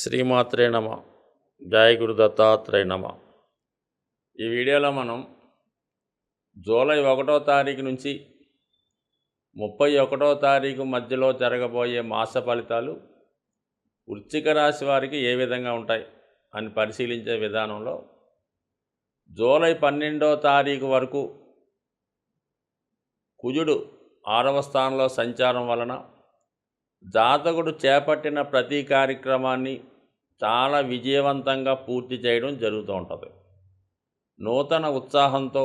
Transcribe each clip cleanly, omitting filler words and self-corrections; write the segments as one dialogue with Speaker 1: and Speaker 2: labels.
Speaker 1: శ్రీమాత్రే నమ. జయ గురు దత్తాత్రేయ నమ. ఈ వీడియోలో మనం జూలై 1వ తారీఖు నుంచి 31వ తారీఖు మధ్యలో జరగబోయే మాస ఫలితాలు వృశ్చిక రాశి వారికి ఏ విధంగా ఉంటాయి అని పరిశీలించే విధానంలో జూలై 12వ తారీఖు వరకు కుజుడు 6వ స్థానంలో సంచారం వలన జాతకుడు చేపట్టిన ప్రతి కార్యక్రమాన్ని చాలా విజయవంతంగా పూర్తి చేయడం జరుగుతూ ఉంటుంది. నూతన ఉత్సాహంతో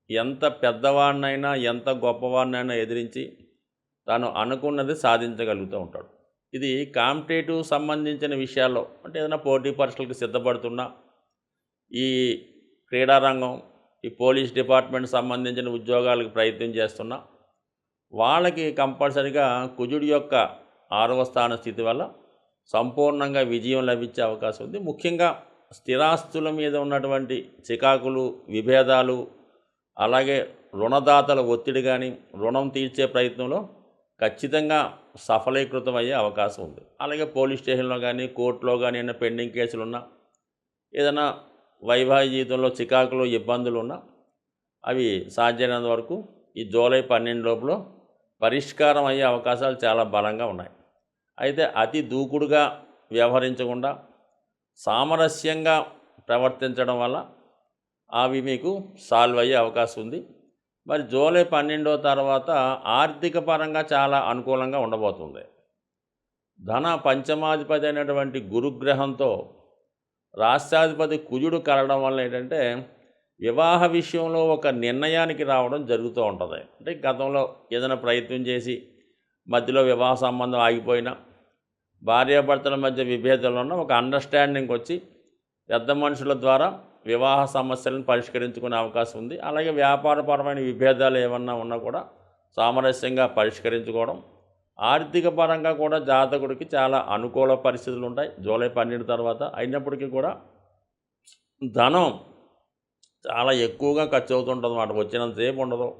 Speaker 1: ఎంత పెద్దవాడినైనా ఎంత గొప్పవాడినైనా ఎదిరించి తాను అనుకున్నది సాధించగలుగుతూ ఉంటాడు. ఇది కాంపిటేటివ్ సంబంధించిన విషయాల్లో, అంటే ఏదైనా పోటీ పరీక్షలకు సిద్ధపడుతున్నా, ఈ క్రీడారంగం, ఈ పోలీస్ డిపార్ట్మెంట్ సంబంధించిన ఉద్యోగాలకు ప్రయత్నం చేస్తున్నా వాళ్ళకి కంపల్సరిగా కుజుడి యొక్క 6వ స్థాన స్థితి వల్ల సంపూర్ణంగా విజయం లభించే అవకాశం ఉంది. ముఖ్యంగా స్థిరాస్తుల మీద ఉన్నటువంటి చికాకులు, విభేదాలు, అలాగే రుణదాతల ఒత్తిడి కానీ రుణం తీర్చే ప్రయత్నంలో ఖచ్చితంగా సఫలీకృతం అయ్యే అవకాశం ఉంది. అలాగే పోలీస్ స్టేషన్లో కానీ కోర్టులో కానీ ఏమైనా పెండింగ్ కేసులు ఉన్నా, ఏదైనా వైవాహిక జీవితంలో చికాకులు, ఇబ్బందులు ఉన్నా అవి సాధ్యమైనంత వరకు ఈ జూలై 12 లోపల పరిష్కారం అయ్యే అవకాశాలు చాలా బలంగా ఉన్నాయి. అయితే అతి దూకుడుగా వ్యవహరించకుండా సామరస్యంగా ప్రవర్తించడం వల్ల అవి మీకు సాల్వ్ అయ్యే అవకాశం ఉంది. మరి జూలై 12 తర్వాత ఆర్థిక పరంగా చాలా అనుకూలంగా ఉండబోతుంది. ధన పంచమాధిపతి అయినటువంటి గురుగ్రహంతో రాష్ట్రాధిపతి కుజుడు కలవడం వల్ల ఏంటంటే వివాహ విషయంలో ఒక నిర్ణయానికి రావడం జరుగుతూ ఉంటుంది. అంటే గతంలో ఏదైనా ప్రయత్నం చేసి మధ్యలో వివాహ సంబంధం ఆగిపోయినా, భార్యాభర్తల మధ్య విభేదాలు ఉన్న ఒక అండర్స్టాండింగ్కి వచ్చి పెద్ద మనుషుల ద్వారా వివాహ సమస్యలను పరిష్కరించుకునే అవకాశం ఉంది. అలాగే వ్యాపారపరమైన విభేదాలు ఏమన్నా ఉన్నా కూడా సామరస్యంగా పరిష్కరించుకోవడం, ఆర్థిక పరంగా కూడా జాతకుడికి చాలా అనుకూల పరిస్థితులు ఉంటాయి జూలై 12 తర్వాత. అయినప్పటికీ కూడా ధనం చాలా ఎక్కువగా ఖర్చు అవుతుంటుంది అన్నమాట. వచ్చినంతసేపు ఉండదు.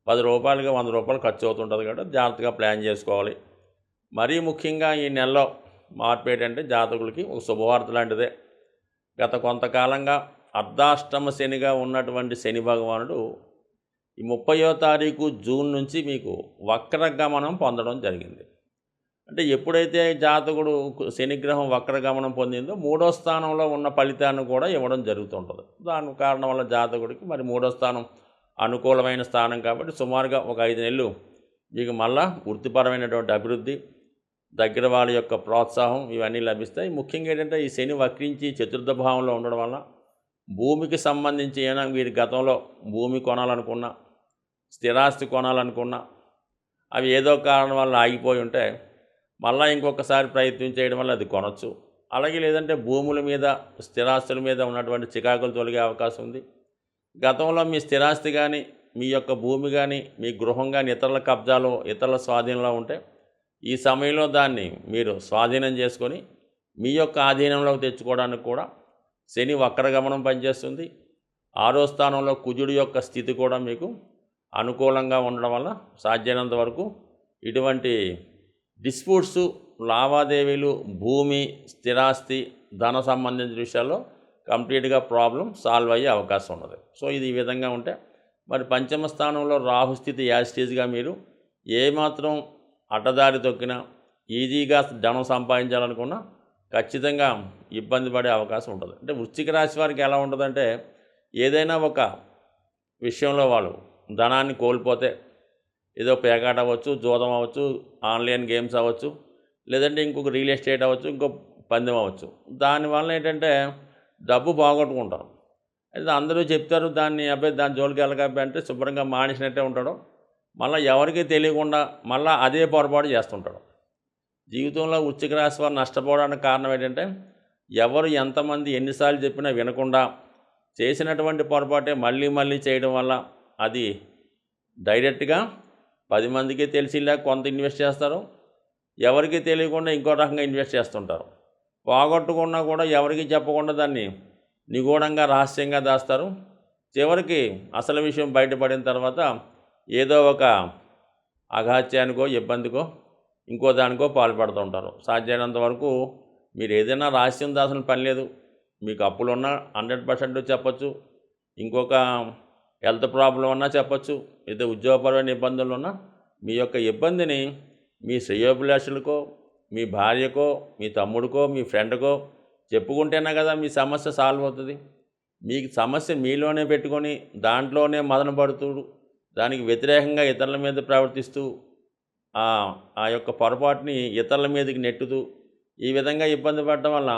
Speaker 1: 10 రూపాయలకి 100 రూపాయలు ఖర్చు అవుతుంటుంది కాబట్టి జాగ్రత్తగా ప్లాన్ చేసుకోవాలి. మరీ ముఖ్యంగా ఈ నెలలో మార్పు ఏంటంటే జాతకులకి ఒక శుభవార్త లాంటిదే. గత కొంతకాలంగా అర్ధాష్టమ శనిగా ఉన్నటువంటి శని భగవానుడు ఈ 30వ తారీఖు జూన్ నుంచి మీకు వక్రగమనం పొందడం జరిగింది. అంటే ఎప్పుడైతే జాతకుడు శనిగ్రహం వక్రగమనం పొందిందో 3వ స్థానంలో ఉన్న ఫలితాన్ని కూడా ఇవ్వడం జరుగుతుంటుంది. దాని కారణం వల్ల జాతకుడికి మరి 3వ స్థానం అనుకూలమైన స్థానం కాబట్టి సుమారుగా ఒక 5 నెలలు మీకు మళ్ళా వృత్తిపరమైనటువంటి అభివృద్ధి, దగ్గర వాళ్ళ యొక్క ప్రోత్సాహం ఇవన్నీ లభిస్తాయి. ముఖ్యంగా ఏంటంటే ఈ శని వక్రించి చతుర్థ భావంలో ఉండడం వల్ల భూమికి సంబంధించి ఏమైనా మీరు గతంలో భూమి కొనాలనుకున్నా, స్థిరాస్తి కొనాలనుకున్నా అవి ఏదో కారణం వల్ల ఆగిపోయి ఉంటే మళ్ళీ ఇంకొకసారి ప్రయత్నం చేయడం వల్ల అది కొనవచ్చు. అలాగే లేదంటే భూముల మీద, స్థిరాస్తుల మీద ఉన్నటువంటి చికాకులు తొలగే అవకాశం ఉంది. గతంలో మీ స్థిరాస్తి కానీ, మీ యొక్క భూమి కానీ, మీ గృహం కానీ ఇతరుల కబ్జాలో, ఇతరుల స్వాధీనంలో ఉంటే ఈ సమయంలో దాన్ని మీరు స్వాధీనం చేసుకొని మీ యొక్క ఆధీనంలోకి తెచ్చుకోవడానికి కూడా శని వక్రగమనం పనిచేస్తుంది. 6వ స్థానంలో కుజుడు యొక్క స్థితి కూడా మీకు అనుకూలంగా ఉండడం వల్ల సాధ్యమైనంత వరకు ఇటువంటి డిస్ప్యూట్స్, లావాదేవీలు, భూమి, స్థిరాస్తి, ధన సంబంధించిన విషయాల్లో కంప్లీట్గా ప్రాబ్లం సాల్వ్ అయ్యే అవకాశం ఉన్నది. సో ఇది ఈ విధంగా ఉంటే మరి పంచమ స్థానంలో రాహుస్థితి యాజిటీజ్గా మీరు ఏమాత్రం అడ్డదారి తొక్కినా, ఈజీగా ధనం సంపాదించాలనుకున్నా ఖచ్చితంగా ఇబ్బంది పడే అవకాశం ఉంటుంది. అంటే వృశ్చిక రాశి వారికి ఎలా ఉంటుందంటే ఏదైనా ఒక విషయంలో వాళ్ళు ధనాన్ని కోల్పోతే, ఏదో పేకాట అవ్వచ్చు, జూదం అవ్వచ్చు, ఆన్లైన్ గేమ్స్ అవ్వచ్చు, లేదంటే ఇంకొక రియల్ ఎస్టేట్ అవ్వచ్చు, ఇంకో పందెం అవ్వచ్చు, దానివల్ల ఏంటంటే డబ్బు పోగొట్టుకుంటారు. అయితే అందరూ చెప్తారు దాన్ని దాని జోలికి వెళ్ళకపోయి అంటే శుభ్రంగా మానేసినట్టే ఉంటాడు. మళ్ళీ ఎవరికీ తెలియకుండా మళ్ళీ అదే పొరపాటు చేస్తుంటాడు. జీవితంలో వృశ్చిక రాశి వారు నష్టపోవడానికి కారణం ఏంటంటే ఎవరు ఎంతమంది ఎన్నిసార్లు చెప్పినా వినకుండా చేసినటువంటి పొరపాటే మళ్ళీ మళ్ళీ చేయడం వల్ల అది డైరెక్ట్గా 10 మందికి తెలిసిలా కొంత ఇన్వెస్ట్ చేస్తారు, ఎవరికి తెలియకుండా ఇంకో రకంగా ఇన్వెస్ట్ చేస్తుంటారు. పోగొట్టుకున్నా కూడా ఎవరికి చెప్పకుండా దాన్ని నిగూఢంగా రహస్యంగా దాస్తారు. చివరికి అసలు విషయం బయటపడిన తర్వాత ఏదో ఒక అఘాత్యానికో, ఇబ్బందికో ఇంకో దానికో పాల్పడుతూ ఉంటారు. సాధ్యమైనంత వరకు మీరు ఏదైనా రహస్యం దాల్సిన పని లేదు. మీకు అప్పులున్నా 100% చెప్పొచ్చు. ఇంకొక హెల్త్ ప్రాబ్లం ఉన్నా చెప్పొచ్చు. లేదా ఉద్యోగపరమైన ఇబ్బందులు ఉన్నా మీ యొక్క ఇబ్బందిని మీ శ్రేయోభిలాషులకో, మీ భార్యకో, మీ తమ్ముడికో, మీ ఫ్రెండ్కో చెప్పుకుంటేనే కదా మీ సమస్య సాల్వ్ అవుతుంది. మీకు సమస్య మీలోనే పెట్టుకొని దాంట్లోనే మదన పడుతూ దానికి వ్యతిరేకంగా ఇతరుల మీద ప్రవర్తిస్తూ ఆ యొక్క పొరపాటుని ఇతరుల మీదకి నెట్టుతూ ఈ విధంగా ఇబ్బంది పడడం వల్ల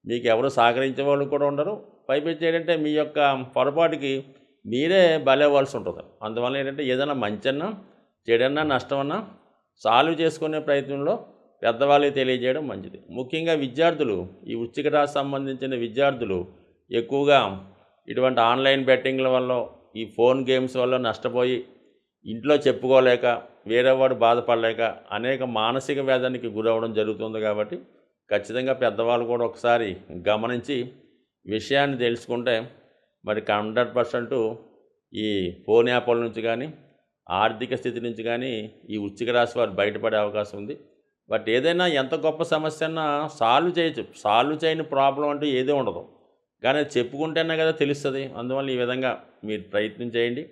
Speaker 1: మీకు ఎవరు సహకరించే వాళ్ళు కూడా ఉండరు. పైపెచ్చి ఏంటంటే మీ యొక్క పొరపాటుకి మీరే బలవ్వాల్సి ఉంటుంది. అందువల్ల ఏంటంటే ఏదైనా మంచన్నా చెడన్నా నష్టమన్నా సాల్వ్ చేసుకునే ప్రయత్నంలో పెద్దవాళ్ళకి తెలియజేయడం మంచిది. ముఖ్యంగా విద్యార్థులు, ఈ వృశ్చిక రాశి సంబంధించిన విద్యార్థులు ఎక్కువగా ఇటువంటి ఆన్లైన్ బెట్టింగ్ల వల్ల, ఈ ఫోన్ గేమ్స్ వల్ల నష్టపోయి ఇంట్లో చెప్పుకోలేక, వేరేవాడు బాధపడలేక అనేక మానసిక వేదనకి గురవడం జరుగుతుంది. కాబట్టి ఖచ్చితంగా పెద్దవాళ్ళు కూడా ఒకసారి గమనించి విషయాన్ని తెలుసుకుంటే మరి 100% ఈ ఫోన్ యాప్ల నుంచి కానీ, ఆర్థిక స్థితి నుంచి కానీ ఈ వృశ్చిక రాశి వారు బయటపడే అవకాశం ఉంది. బట్ ఏదైనా ఎంత గొప్ప సమస్య అన్నా సాల్వ్ చేయొచ్చు. సాల్వ్ చేయని ప్రాబ్లం అంటూ ఏదే ఉండదు. కానీ అది చెప్పుకుంటేనే కదా తెలుస్తుంది. అందువల్ల ఈ విధంగా మీరు ప్రయత్నం చేయండి.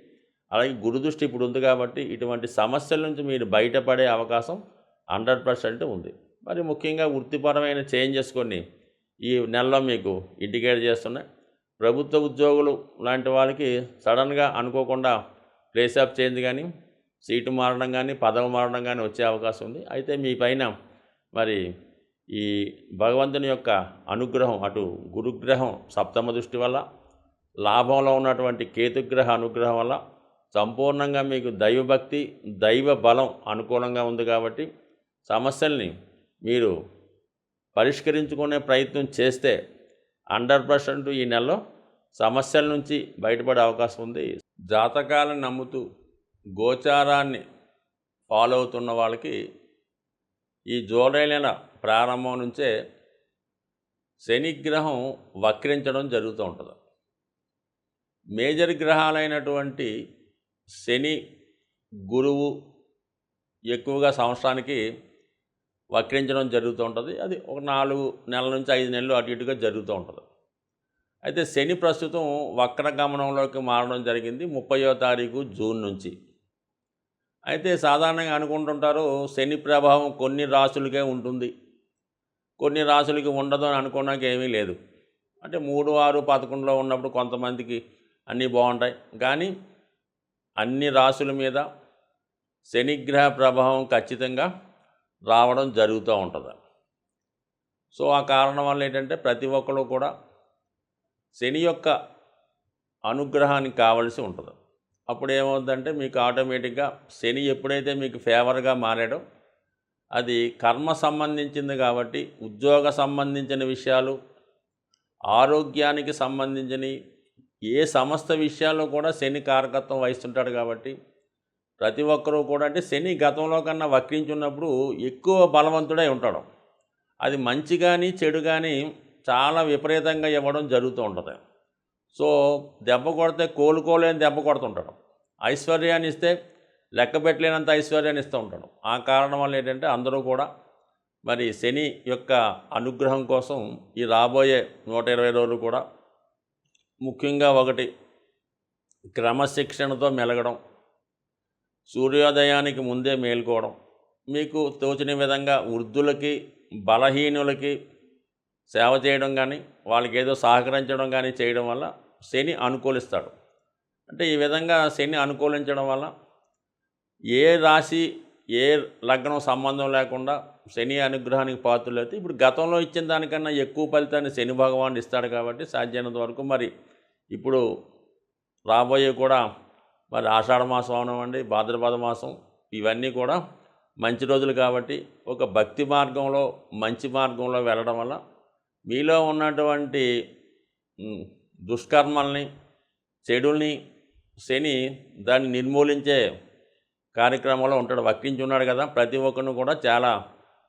Speaker 1: అలాగే గురుదృష్టి ఇప్పుడు ఉంది కాబట్టి ఇటువంటి సమస్యల నుంచి మీరు బయటపడే అవకాశం 100% ఉంది. మరి ముఖ్యంగా వృత్తిపరమైన చేంజెస్ కొన్ని ఈ నెలలో మీకు ఇండికేట్ చేస్తున్నాయి. ప్రభుత్వ ఉద్యోగులు లాంటి వాళ్ళకి సడన్గా అనుకోకుండా ప్లేస్ ఆఫ్ చేంజ్ కానీ, సీటు మారడం కానీ, పదవి మారడం కానీ వచ్చే అవకాశం ఉంది. అయితే మీ పైన మరి ఈ భగవంతుని యొక్క అనుగ్రహం, అటు గురుగ్రహం సప్తమ దృష్టి వల్ల, లాభంలో ఉన్నటువంటి కేతుగ్రహ అనుగ్రహం వల్ల సంపూర్ణంగా మీకు దైవభక్తి, దైవ బలం అనుకూలంగా ఉంది. కాబట్టి సమస్యల్ని మీరు పరిష్కరించుకునే ప్రయత్నం చేస్తే 100% ఈ నెలలో సమస్యల నుంచి బయటపడే అవకాశం ఉంది. జాతకాలను నమ్ముతూ గోచారాన్ని ఫాలో అవుతున్న వాళ్ళకి ఈ జూలై నెల ప్రారంభం నుంచే శనిగ్రహం వక్రించడం జరుగుతూ ఉంటుంది. మేజర్ గ్రహాలైనటువంటి శని, గురువు ఎక్కువగా సంవత్సరానికి వక్రించడం జరుగుతూ ఉంటుంది. అది ఒక 4 నెలల నుంచి 5 నెలలు అటు ఇటుగా జరుగుతూ ఉంటుంది. అయితే శని ప్రస్తుతం వక్రగమనంలోకి మారడం జరిగింది 30వ తారీఖు జూన్ నుంచి. అయితే సాధారణంగా అనుకుంటుంటారు శని ప్రభావం కొన్ని రాశులకే ఉంటుంది, కొన్ని రాశులకి ఉండదు అని అనుకోవడానికి ఏమీ లేదు. అంటే 3, 6, 11లో ఉన్నప్పుడు కొంతమందికి అన్నీ బాగుంటాయి. కానీ అన్ని రాశుల మీద శనిగ్రహ ప్రభావం ఖచ్చితంగా రావడం జరుగుతూ ఉంటుంది. సో ఆ కారణం వల్ల ఏంటంటే ప్రతి ఒక్కరు కూడా శని యొక్క అనుగ్రహానికి కావలసి ఉంటుంది. అప్పుడు ఏమవుతుందంటే మీకు ఆటోమేటిక్గా శని ఎప్పుడైతే మీకు ఫేవర్గా మారాడో అది కర్మ సంబంధించింది కాబట్టి ఉద్యోగ సంబంధించిన విషయాలు, ఆరోగ్యానికి సంబంధించిన ఏ సమస్త విషయాల్లో కూడా శని కారకత్వం వహిస్తుంటాడు. కాబట్టి ప్రతి ఒక్కరూ కూడా అంటే శని గతంలో కన్నా వక్రించున్నప్పుడు ఎక్కువ బలవంతుడై ఉంటాడు. అది మంచి కానీ చెడు కానీ చాలా విపరీతంగా ఇవ్వడం జరుగుతూ ఉంటుంది. సో దెబ్బ కొడితే కోలుకోలేని దెబ్బ కొడుతుంటాడు. ఐశ్వర్యాన్ని ఇస్తే లెక్క పెట్టలేనంత ఐశ్వర్యాన్ని ఇస్తూ ఉంటాడు. ఆ కారణం వల్ల ఏంటంటే అందరూ కూడా మరి శని యొక్క అనుగ్రహం కోసం ఈ రాబోయే 120 రోజులు కూడా ముఖ్యంగా ఒకటి క్రమశిక్షణతో మెలగడం, సూర్యోదయానికి ముందే మేల్కోవడం, మీకు తోచిన విధంగా వృద్ధులకి, బలహీనులకి సేవ చేయడం కానీ, వాళ్ళకి ఏదో సహకరించడం కానీ చేయడం వల్ల శని అనుకూలిస్తాడు. అంటే ఈ విధంగా శని అనుకూలించడం వల్ల ఏ రాశి, ఏ లగ్నం సంబంధం లేకుండా శని అనుగ్రహానికి పాత్రలైతే ఇప్పుడు గతంలో ఇచ్చిన దానికన్నా ఎక్కువ ఫలితాన్ని శని భగవానుడు ఇస్తాడు. కాబట్టి సాధ్యమైనంత వరకు మరి ఇప్పుడు రాబోయే కూడా మరి ఆషాఢ మాసం అవనివ్వండి, భాద్రపద మాసం, ఇవన్నీ కూడా మంచి రోజులు. కాబట్టి ఒక భక్తి మార్గంలో, మంచి మార్గంలో వెళ్ళడం వల్ల మీలో ఉన్నటువంటి దుష్కర్మల్ని, చెడుల్ని శని దాన్ని నిర్మూలించే కార్యక్రమంలో ఉంటాడు. వక్రించి ఉన్నాడు కదా, ప్రతి ఒక్కరిని కూడా చాలా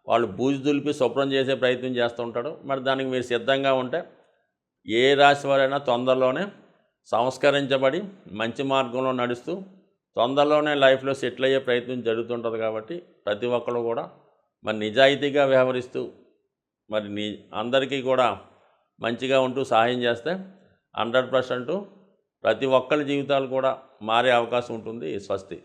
Speaker 1: వాళ్ళు బూజు దులిపి శుభ్రం చేసే ప్రయత్నం చేస్తూ ఉంటాడు. మరి దానికి మీరు సిద్ధంగా ఉంటే ఏ రాశి వారైనా తొందరలోనే సంస్కరించబడి మంచి మార్గంలో నడుస్తూ తొందరలోనే లైఫ్లో సెటిల్ అయ్యే ప్రయత్నం జరుగుతుంటుంది. కాబట్టి ప్రతి ఒక్కరు కూడా మరి నిజాయితీగా వ్యవహరిస్తూ మరి అందరికీ కూడా మంచిగా ఉంటూ సహాయం చేస్తే 100% ప్రతి ఒక్కరి జీవితాలు కూడా మారే అవకాశం ఉంటుంది. స్వస్తి.